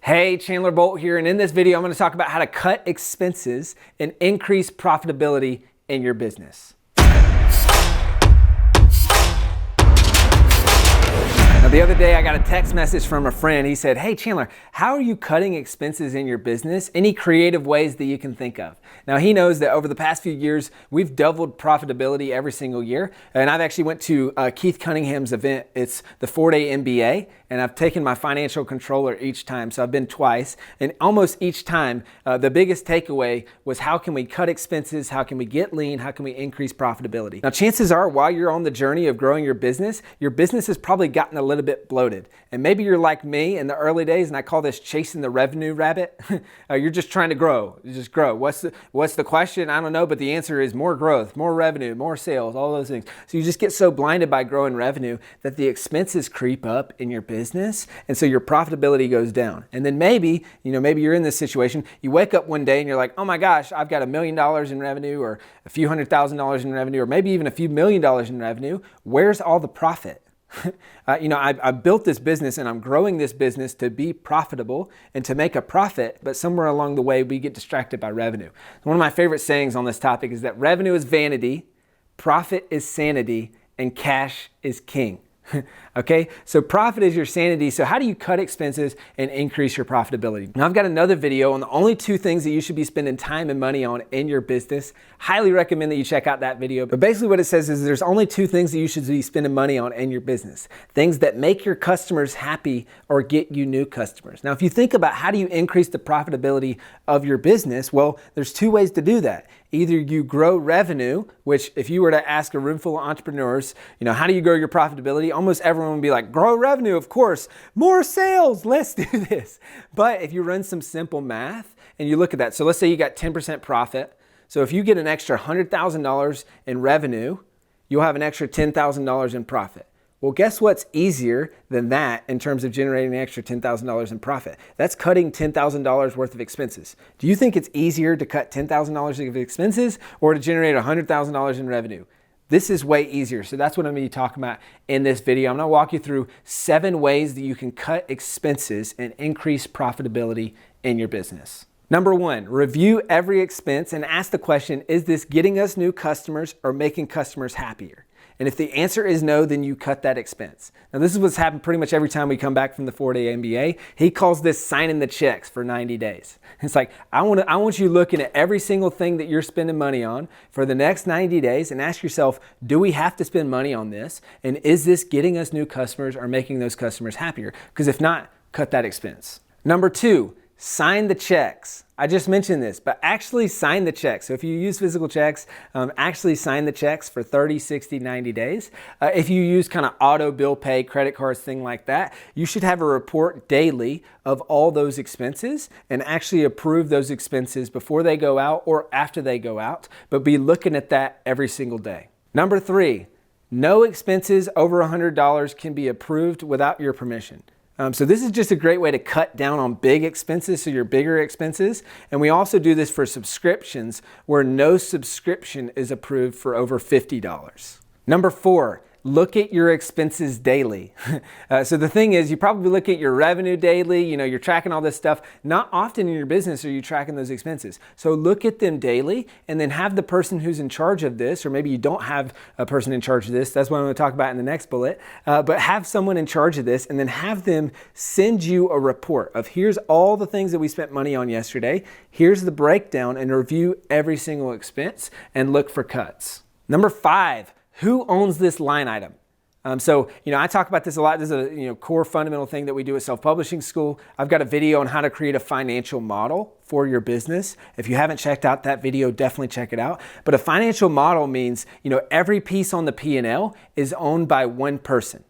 Hey, Chandler Bolt here, and in this video I'm going to talk about how to cut expenses and increase profitability in your business. Now, the other day I got a text message from a friend. He said, "Hey Chandler, how are you cutting expenses in your business? Any creative ways that you can think of?" Now he knows that over the past few years we've doubled profitability every single year, and I've actually went to Keith Cunningham's event. It's the 4-day MBA, and I've taken my financial controller each time, so I've been twice, and almost each time the biggest takeaway was how can we cut expenses, how can we get lean, how can we increase profitability. Now chances are while you're on the journey of growing your business has probably gotten a little bit bloated, and maybe you're like me in the early days, and I call this chasing the revenue rabbit. You're just trying to grow. You just grow. What's the question? I don't know, but the answer is more growth, more revenue, more sales, all those things. So you just get so blinded by growing revenue that the expenses creep up in your business, and so your profitability goes down. And then maybe you're in this situation. You wake up one day and you're like, "Oh my gosh, I've got $1 million in revenue, or a few $100,000 in revenue, or maybe even a few $1 million in revenue. Where's all the profit?" I built this business and I'm growing this business to be profitable and to make a profit, but somewhere along the way we get distracted by revenue. One of my favorite sayings on this topic is that revenue is vanity, profit is sanity, and cash is king. Okay, so profit is your sanity. So how do you cut expenses and increase your profitability? Now I've got another video on the only 2 things that you should be spending time and money on in your business. Highly recommend that you check out that video. But basically what it says is there's only 2 things that you should be spending money on in your business. Things that make your customers happy or get you new customers. Now if you think about how do you increase the profitability of your business, well, there's 2 ways to do that. Either you grow revenue, which if you were to ask a room full of entrepreneurs, how do you grow your profitability? Almost everyone would be like, grow revenue, of course, more sales, let's do this. But if you run some simple math and you look at that, so let's say you got 10% profit. So if you get an extra $100,000 in revenue, you'll have an extra $10,000 in profit. Well, guess what's easier than that in terms of generating an extra $10,000 in profit? That's cutting $10,000 worth of expenses. Do you think it's easier to cut $10,000 of expenses or to generate $100,000 in revenue? This is way easier. So that's what I'm going to be talking about in this video. I'm going to walk you through 7 ways that you can cut expenses and increase profitability in your business. Number 1, review every expense and ask the question, is this getting us new customers or making customers happier? And if the answer is no, then you cut that expense. Now this is what's happened pretty much every time we come back from the 4-day MBA. He calls this signing the checks for 90 days. It's like, I want you looking at every single thing that you're spending money on for the next 90 days and ask yourself, do we have to spend money on this? And is this getting us new customers or making those customers happier? Because if not, cut that expense. Number 2, sign the checks. I just mentioned this, but actually sign the checks. So if you use physical checks, actually sign the checks for 30, 60, 90 days. If you use kind of auto bill pay, credit cards, thing like that, you should have a report daily of all those expenses and actually approve those expenses before they go out or after they go out, but be looking at that every single day. Number 3, no expenses over $100 can be approved without your permission. So this is just a great way to cut down on big expenses, so your bigger expenses. And we also do this for subscriptions where no subscription is approved for over $50. Number 4, look at your expenses daily. So the thing is, you probably look at your revenue daily, you're tracking all this stuff. Not often in your business are you tracking those expenses. So look at them daily and then have the person who's in charge of this, or maybe you don't have a person in charge of this. That's what I'm going to talk about in the next bullet. But have someone in charge of this and then have them send you a report of here's all the things that we spent money on yesterday. Here's the breakdown, and review every single expense and look for cuts. Number 5, who owns this line item? I talk about this a lot. This is a core fundamental thing that we do at Self-Publishing School. I've got a video on how to create a financial model for your business. If you haven't checked out that video, definitely check it out. But a financial model means, every piece on the P&L is owned by one person.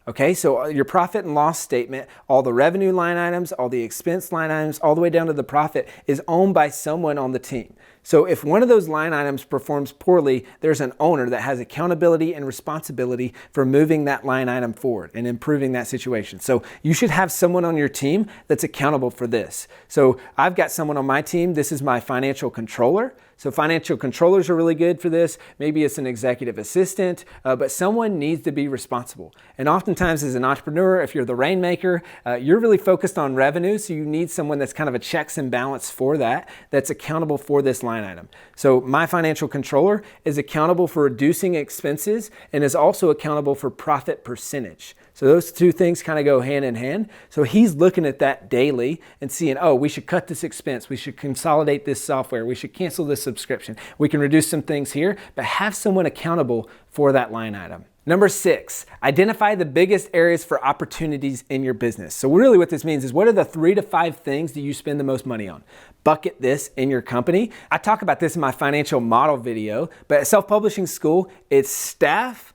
Okay, so your profit and loss statement, all the revenue line items, all the expense line items, all the way down to the profit is owned by someone on the team. So if one of those line items performs poorly, there's an owner that has accountability and responsibility for moving that line item forward and improving that situation. So you should have someone on your team that's accountable for this. So I've got someone on my team. This is my financial controller. So financial controllers are really good for this. Maybe it's an executive assistant, but someone needs to be responsible. And oftentimes as an entrepreneur, if you're the rainmaker, you're really focused on revenue. So you need someone that's kind of a checks and balance for that, that's accountable for this line item. So my financial controller is accountable for reducing expenses and is also accountable for profit percentage. So those two things kind of go hand in hand. So he's looking at that daily and seeing, oh, we should cut this expense. We should consolidate this software. We should cancel this subscription. We can reduce some things here, but have someone accountable for that line item. Number 6, identify the biggest areas for opportunities in your business. So really what this means is, what are the 3 to 5 things that you spend the most money on? Bucket this in your company. I talk about this in my financial model video, but at Self-Publishing School, it's staff,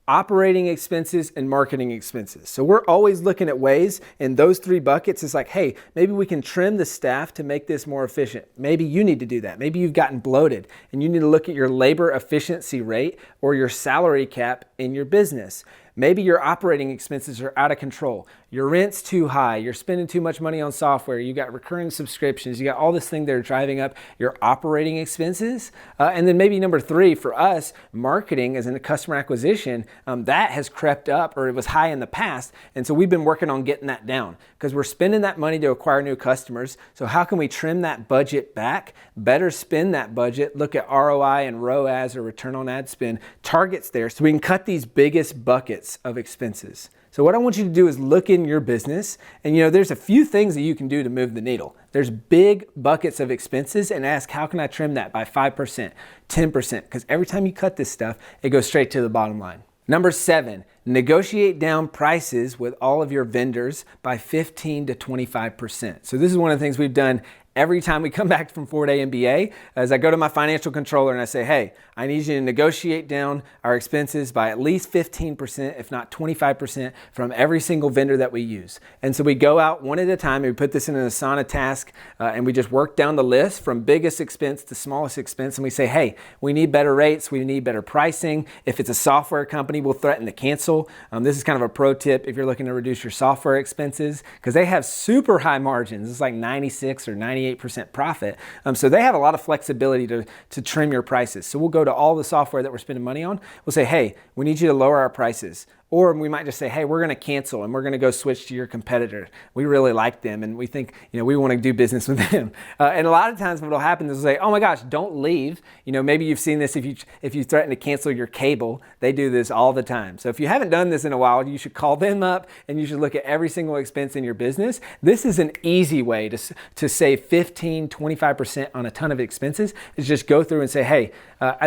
operating expenses, and marketing expenses. So we're always looking at ways in those 3 buckets. It's like, hey, maybe we can trim the staff to make this more efficient. Maybe you need to do that. Maybe you've gotten bloated and you need to look at your labor efficiency rate or your salary cap in your business. Maybe your operating expenses are out of control. Your rent's too high. You're spending too much money on software. You got recurring subscriptions. You got all this thing that are driving up your operating expenses. And then maybe number 3 for us, marketing as in the customer acquisition, that has crept up, or it was high in the past. And so we've been working on getting that down because we're spending that money to acquire new customers. So how can we trim that budget back, better spend that budget, look at ROI and ROAS, or return on ad spend targets there, so we can cut these biggest buckets of expenses. So what I want you to do is look in your business, and there's a few things that you can do to move the needle. There's big buckets of expenses, and ask, how can I trim that by 5%, 10%? Because every time you cut this stuff, it goes straight to the bottom line. Number 7, negotiate down prices with all of your vendors by 15 to 25%. So this is one of the things we've done every time we come back from 4-day MBA, as I go to my financial controller and I say, hey, I need you to negotiate down our expenses by at least 15%, if not 25%, from every single vendor that we use. And so we go out one at a time, and we put this in an Asana task, and we just work down the list from biggest expense to smallest expense, and we say, hey, we need better rates, we need better pricing. If it's a software company, we'll threaten to cancel. This is kind of a pro tip if you're looking to reduce your software expenses, because they have super high margins. It's like 96 or 98% profit. So they have a lot of flexibility to trim your prices. So we'll go to all the software that we're spending money on. We'll say, hey, we need you to lower our prices. Or we might just say, hey, we're going to cancel and we're going to go switch to your competitor. We really like them and we think, we want to do business with them. And a lot of times what will happen is they'll say, oh my gosh, don't leave. Maybe you've seen this if you threaten to cancel your cable. They do this all the time. So if you haven't done this in a while, you should call them up and you should look at every single expense in your business. This is an easy way to save 15, 25% on a ton of expenses, is just go through and say, hey,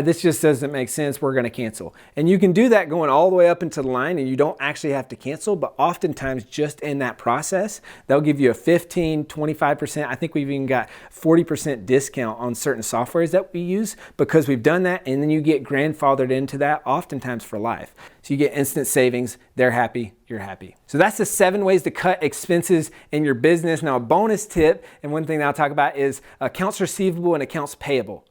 this just doesn't make sense. We're going to cancel. And you can do that going all the way up into the line, and you don't actually have to cancel, but oftentimes just in that process, they'll give you a 15, 25%. I think we've even got 40% discount on certain softwares that we use because we've done that, and then you get grandfathered into that oftentimes for life. So you get instant savings, they're happy, you're happy. So that's the 7 ways to cut expenses in your business. Now a bonus tip, and one thing that I'll talk about, is accounts receivable and accounts payable.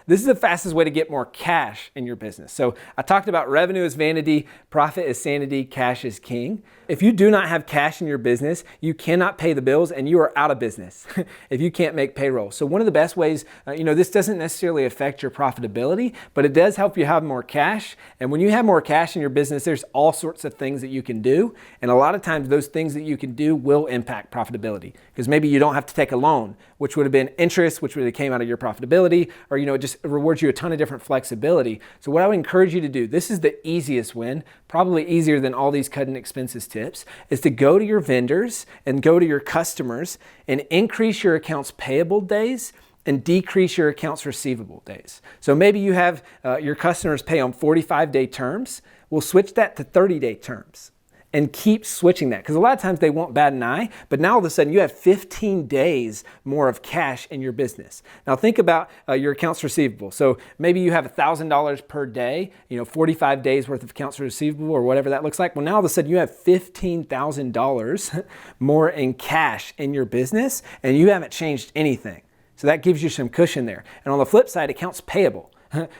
This is the fastest way to get more cash in your business. So I talked about revenue is vanity, profit is sanity, cash is king. If you do not have cash in your business, you cannot pay the bills and you are out of business if you can't make payroll. So one of the best ways, this doesn't necessarily affect your profitability, but it does help you have more cash. And when you have more cash in your business, there's all sorts of things that you can do. And a lot of times those things that you can do will impact profitability, because maybe you don't have to take a loan, which would have been interest, which would have came out of your profitability, or it just rewards you a ton of different flexibility. So what I would encourage you to do, this is the easiest win, probably easier than all these cutting expenses tips, is to go to your vendors and go to your customers and increase your accounts payable days and decrease your accounts receivable days. So maybe you have your customers pay on 45-day terms. We'll switch that to 30-day terms. And keep switching that, because a lot of times they won't bat an eye, but now all of a sudden you have 15 days more of cash in your business. Now think about your accounts receivable. So maybe you have $1,000 per day, 45 days worth of accounts receivable or whatever that looks like. Well, now all of a sudden you have $15,000 more in cash in your business, and you haven't changed anything. So that gives you some cushion there. And on the flip side, accounts payable.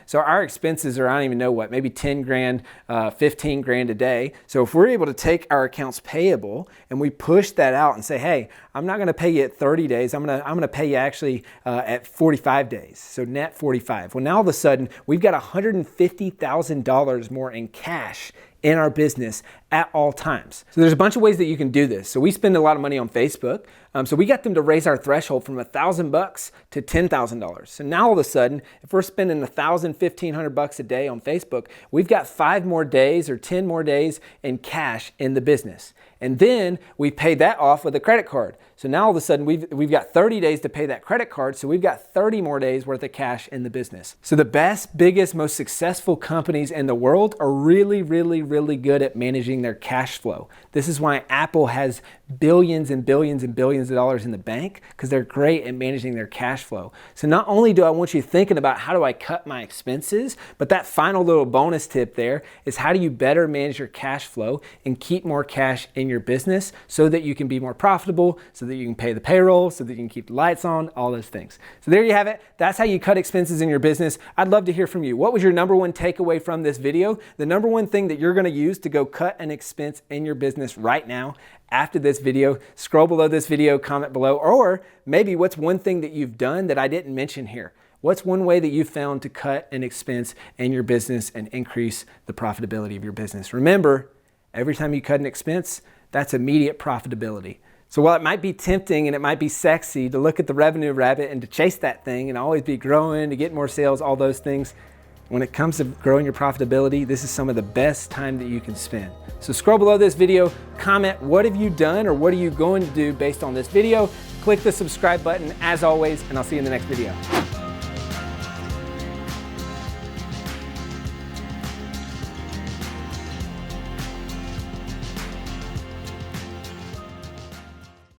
So our expenses are, I don't even know what, maybe 10 grand, 15 grand a day. So if we're able to take our accounts payable and we push that out and say, hey, I'm not gonna pay you at 30 days, I'm gonna pay you actually at 45 days. So net 45. Well, now all of a sudden, we've got $150,000 more in cash in our business at all times. So there's a bunch of ways that you can do this. So we spend a lot of money on Facebook. So we got them to raise our threshold from $1,000 to $10,000. So now all of a sudden, if we're spending $1,000, $1,500 a day on Facebook, we've got 5 more days or 10 more days in cash in the business. And then we pay that off with a credit card. So now all of a sudden we've got 30 days to pay that credit card. So we've got 30 more days worth of cash in the business. So the best, biggest, most successful companies in the world are really, really, really good at managing their cash flow. This is why Apple has billions and billions and billions of dollars in the bank, because they're great at managing their cash flow. So not only do I want you thinking about how do I cut my expenses, but that final little bonus tip there is how do you better manage your cash flow and keep more cash in your business so that you can be more profitable, so that you can pay the payroll, so that you can keep the lights on, all those things. So there you have it. That's how you cut expenses in your business. I'd love to hear from you. What was your number one takeaway from this video? The number one thing that you're going to use to go cut an expense in your business right now after this video, scroll below this video, comment below, or maybe what's one thing that you've done that I didn't mention here? What's one way that you found to cut an expense in your business and increase the profitability of your business? Remember, every time you cut an expense, that's immediate profitability. So while it might be tempting and it might be sexy to look at the revenue rabbit and to chase that thing and always be growing, to get more sales, all those things, when it comes to growing your profitability, this is some of the best time that you can spend. So scroll below this video, comment what have you done or what are you going to do based on this video. Click the subscribe button as always, and I'll see you in the next video.